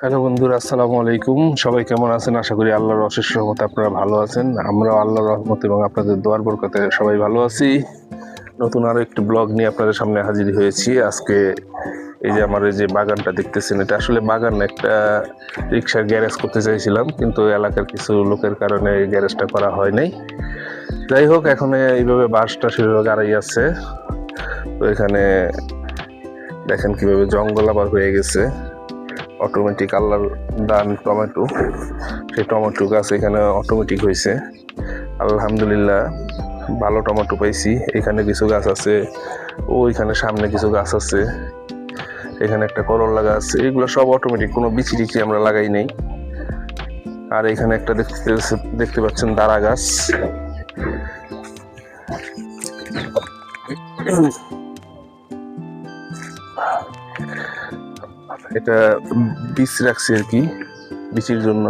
Hello বন্ধুরা, আসসালামু আলাইকুম। সবাই কেমন আছেন? আশা করি আল্লাহর অশেষ রহমতে আপনারা ভালো আছেন। আমরাও আল্লাহর রহমত এবং আপনাদের দোয়ার বরকতে সবাই ভালো আছি। নতুন আরো একটি ব্লগ নিয়ে আপনাদের সামনে হাজির হয়েছি। আজকে এই যে আমার এই যে বাগানটা দেখতেছেন, এটা আসলে বাগান না, একটা রিক্সার গ্যারেজ করতে চাইছিলাম, কিন্তু এলাকার কিছু লোকের কারণে এই গ্যারেজটা করা হয় নাই। যাই হোক, এখন এইভাবে বাঁশটা সেভাবে গাড়াই আছে। তো এখানে দেখেন কিভাবে জঙ্গল আবার হয়ে গেছে। অটোমেটিক আল্লাহর দান টমেটো, সেই টমেটো গাছ এখানে অটোমেটিক হয়েছে। আলহামদুলিল্লাহ, ভালো টমেটো পাইছি। এখানে কিছু গাছ আছে, ওইখানে সামনে কিছু গাছ আছে, এখানে একটা করলা গাছ, এগুলো সব অটোমেটিক, কোনো বিচি টিচি আমরা লাগাই নেই। আর এখানে একটা দেখতে পাচ্ছেন দাঁড়া গাছ। এটা বীজ রাখছি আর কি, বীচির জন্য।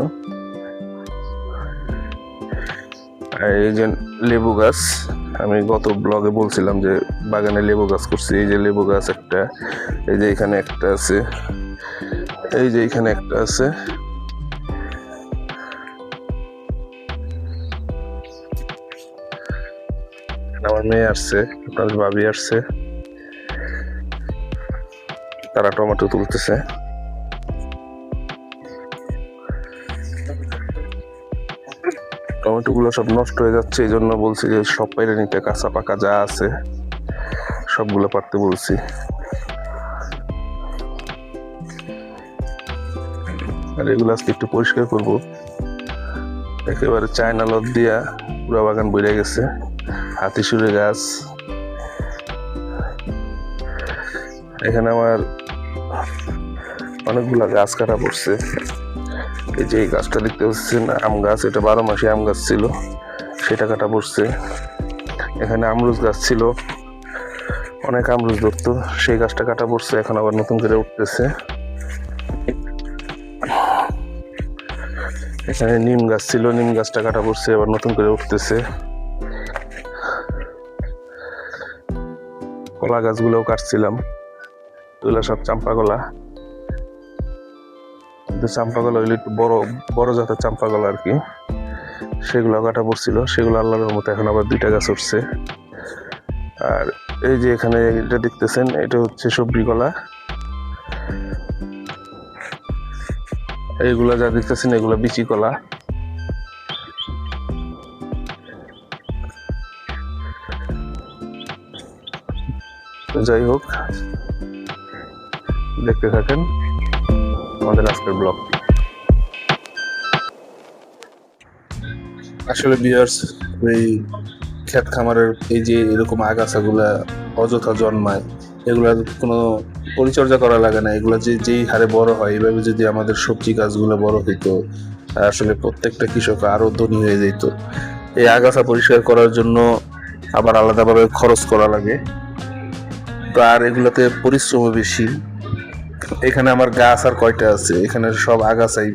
আর এই যে লেবু গাছ, আমি গত ব্লগে বলছিলাম যে বাগানে লেবু গাছ করছি। এই যে লেবু গাছ একটা, এই যে এখানে একটা আছে, এই যে এখানে একটা আছে। আমার মেয়ে আসছে, আপনার ভাবি আসছে, তারা টমেটো তুলতেছে। টমেটো গুলো সব নষ্ট হয়ে যাচ্ছে, এই জন্য বলছি যে সব পাইরে নিতে, কাঁচা পাকা যা আছে সবগুলো পারতে বলছি। আর এগুলো আজকে একটু পরিষ্কার করবো। একেবারে চায়না লদ দিয়া পুরা বাগান বইরে গেছে। হাতিসুরে গাছ, এখানে আমার অনেকগুলা গাছ কাটা পড়ছে। এই যে এই গাছটা দেখতে পাচ্ছেন, আম গাছ, এটা 12 মাসে আম গাছ ছিল, সেটা কাটা পড়ছে। এখানে আমরুজ গাছ ছিল, অনেক আমরুজ ধরতো, সেই গাছটা কাটা পড়ছে, এখন আবার নতুন করে উঠতেছে। এখানে নিম গাছ ছিল, নিম গাছটা কাটা পড়ছে, আবার নতুন করে উঠতেছে। কলা গাছগুলোও কাটছিলাম, এগুলো সব চাম্পা কলা। কিন্তু চাম্পা কলা হইলে একটু বড় বড় জাতের চাম্পা কলা আর কি, সেগুলো কাটা পড়ছিল। সেগুলো আল্লাহর মতো এখন আবার 2টা গাছ উঠছে। আর এই যে এখানে এটা দেখতেছেন, এটা হচ্ছে সবজি কলা। এইগুলা যা দেখতেছেন এগুলো বিচি কলা। যাই হোক, দেখতে থাকেন আমাদের আজকের ব্লগ। আসলে ভিউয়ার্স, এই ক্ষেত খামারের এই যে এরকম আগাছাগুলা অযথা জন্মায়, এগুলার কোনো পরিচর্যা করা লাগে না। এগুলো যেই হারে বড় হয়, এইভাবে যদি আমাদের সবজি গাছগুলো বড় হইতো, আসলে প্রত্যেকটা কৃষক আরো ধনী হয়ে যেত। এই আগাছা পরিষ্কার করার জন্য আবার আলাদাভাবে খরচ করা লাগে, তো আর এগুলোতে পরিশ্রমও বেশি। এখানে আমার গাছ আর কয়টা আছে, এখানে সব আগাছাই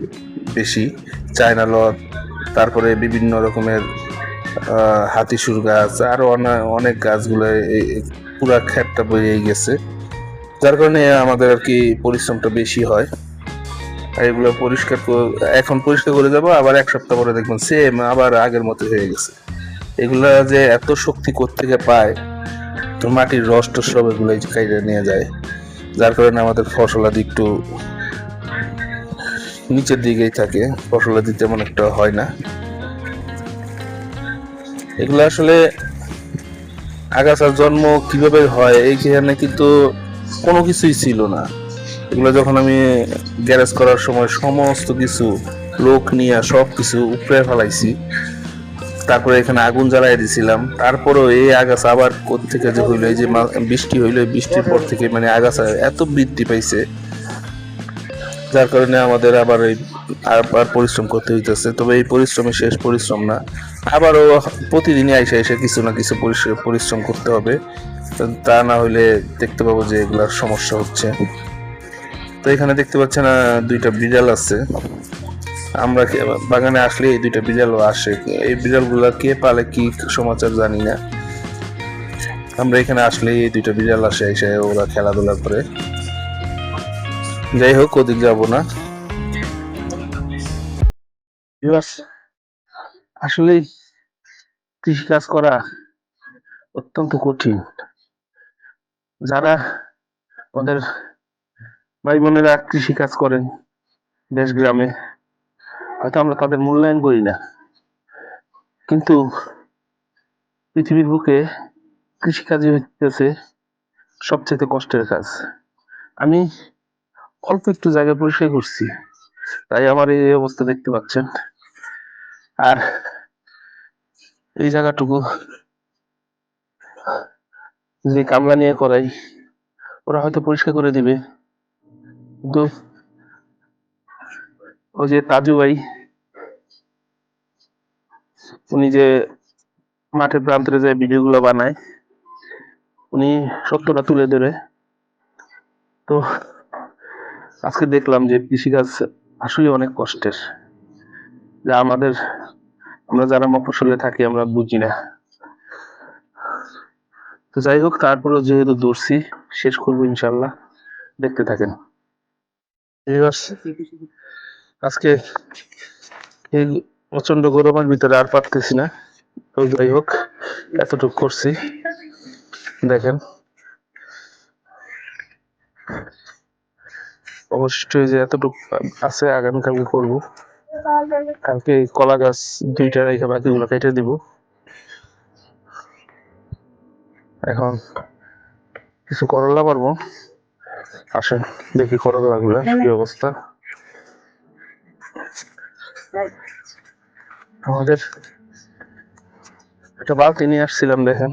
বেশি। চায়না লত, তারপরে বিভিন্ন রকমের হাতিসুর গাছ, আরো অনেক গাছগুলো পুরা ক্ষেতটা বয়ে গেছে, যার কারণে আমাদের আর কি পরিশ্রমটা বেশি হয়। আর এগুলো এখন পরিষ্কার করে যাবো, আবার 1 সপ্তাহ পরে দেখবেন সেম আবার আগের মতো হয়ে গেছে। এগুলা যে এত শক্তি কোত্থেকে পায়, তো মাটির রস টস সব এগুলো কাইরে নিয়ে যায়, যার কারণে আমাদের ফসলাদি একটু নিচের দিকেই থাকে, ফসলাদি তেমন একটা হয় না। এগুলো আসলে আগাছার জন্ম কিভাবে হয়, এইখানে কিন্তু কোনো কিছুই ছিল না। এগুলো যখন আমি গ্যারেজ করার সময় সমস্ত কিছু লোক নিয়ে সব কিছু উপরে ফেলাইছি, তারপরে এখানে আগুন জ্বালাই দিছিলাম, তারপরেও এই আগাছা আবার কোত্থেকে যে হইলো, এই যে বৃষ্টি হইলো, বৃষ্টির পর থেকে মানে আগাছা এত বৃদ্ধি পাইছে, যার কারণে আমাদের আবার পরিশ্রম করতে হইতেছে। তবে এই পরিশ্রমে শেষ পরিশ্রম না, আবারও প্রতিদিনই আইসা এসে কিছু না কিছু পরিশ্রম করতে হবে, তা না হইলে দেখতে পাবো যে এগুলার সমস্যা হচ্ছে। তো এখানে দেখতে পাচ্ছেন 2টা বিড়াল আছে। আমরা বাগানে আসলে এই 2টা বিড়ালও আসে, এই বিড়ালগুলা কে পালে কি সমাচার জানি না। আমরা এখানে আসলে এই 2টা বিড়াল আসে, এসে ওরা খেলাধুলা করে। যাই হোক, ওদিক যাবো না, ভিউয়ার্স, আসলেই কৃষিকাজ করা অত্যন্ত কঠিন। যারা আমাদের ভাই বোনেরা কৃষিকাজ করেন দেশ গ্রামে, হয়তো আমরা তাদের মূল্যায়ন করি না, কিন্তু পৃথিবীর বুকে কৃষিকাজই হচ্ছে সবচেয়ে কষ্টের কাজ। আমি অল্প একটু জায়গা পরিষ্কার করছি, তাই আমার এই অবস্থা দেখতে পাচ্ছেন। আর এই জায়গাটুকু যে কামলা নিয়ে করাই, ওরা হয়তো পরিষ্কার করে দিবে, কিন্তু ওই যে তাজু ভাই, উনি যে মাঠের প্রান্তরে যে ভিডিও গুলো বানায়, উনি সত্যটা তুলে ধরে। তো আজকে দেখলাম যে কৃষিকাজ আসলে অনেক কষ্টের, যা আমরা যারা মফস্বলে থাকি আমরা বুঝি না। তো যাই হোক, তারপরেও যেহেতু দৌড়ছি, শেষ করবো ইনশাল্লাহ, দেখতে থাকেন। আজকে এই প্রচন্ড গরমের ভিতরে আর পারতেছি না, তো যাই হোক এতটুকু করছি, দেখেন। অবশ্যই যে এতটুকু আছে, আগামীকালকে করবো। কালকে কলা গাছ 2টা রেখে বাকিগুলো কেটে দিব। এখন কিছু করলা পারবো, আসেন দেখি করলা গুলা কি অবস্থা। আমাদের একটা বালতি নিয়ে আসছিলাম, দেখেন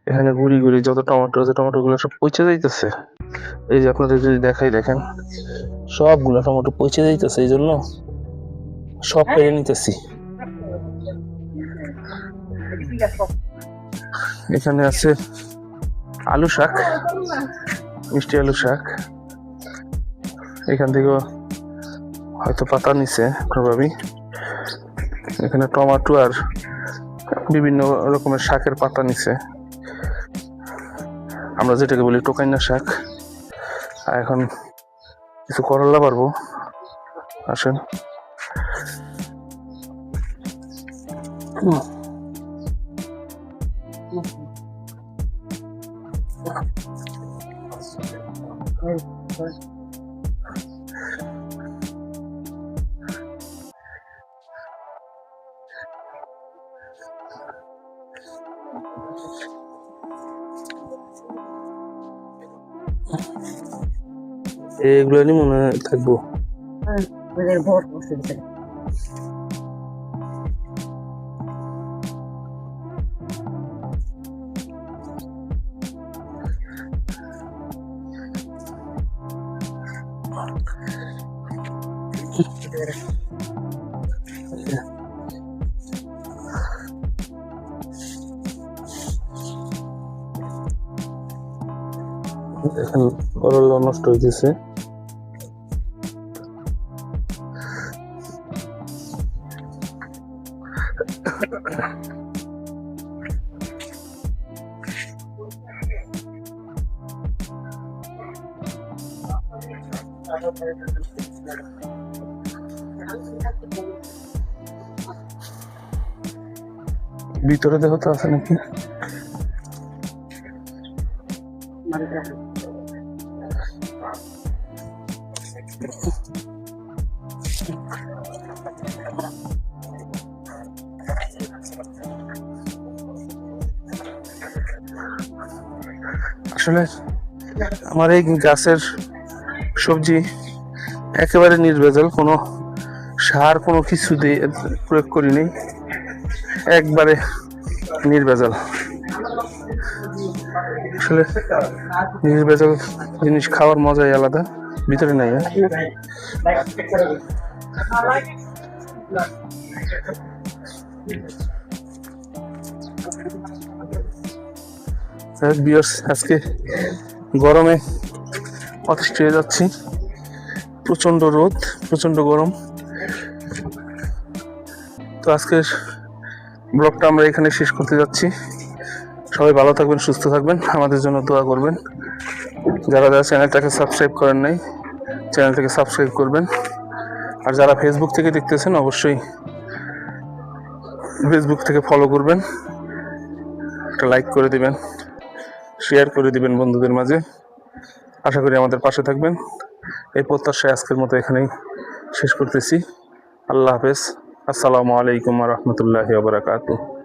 এখানে গুড়ি গুড়ি যত টমেটো আছে, টমেটো গুলো সব পচে যাইতেছে। এই যে আপনাদের যদি দেখাই, দেখেন সবগুলা টমেটো পচে যাইতেছে, এই জন্য সব পেরে নিতেছি। এখানে আছে আলু শাক, মিষ্টি আলু শাক, এখান থেকে হয়তো পাতা নিছে প্রভাবী। এখানে টমেটো আর বিভিন্ন রকমের শাকের পাতা নিছে, আমরা যেটাকে বলি টোকাইনা শাক। আর এখন কিছু করলা পারবো, আসেন। এগুলো নিয়ে মনে হয় থাকবো। এখন করলা নষ্ট হইতেছে। ভিতরে দেখো তো আছে নাকি। আসলে আমার এই গাছের সবজি একেবারে নির্ভেজাল, কোনো সার কোনো কিছু দিয়ে প্রয়োগ করিনি, একবারে নির্ভেজাল। আসলে নির্ভেজাল জিনিস খাওয়ার মজাই আলাদা, ভিতরে নাই। আজকে গরমে অতিষ্ঠ হয়ে যাচ্ছি, প্রচন্ড রোদ, প্রচন্ড গরম। তো আজকের ব্লগটা আমরা এখানে শেষ করতে যাচ্ছি। সবাই ভালো থাকবেন, সুস্থ থাকবেন, আমাদের জন্য দোয়া করবেন। যারা যারা চ্যানেলটাকে সাবস্ক্রাইব করেন নাই, চ্যানেলটাকে সাবস্ক্রাইব করবেন। আর যারা ফেসবুক থেকে দেখতেছেন অবশ্যই ফেসবুক থেকে ফলো করবেন, একটা লাইক করে দিবেন, শেয়ার করে দিবেন বন্ধুদের মাঝে। আশা করি আমাদের পাশে থাকবেন। এই প্রত্যাশায় আজকের মতো এখানেই শেষ করতেছি। আল্লাহ হাফেজ। আসসালামু আলাইকুম ওয়া রাহমাতুল্লাহি ওয়া বারাকাতুহু।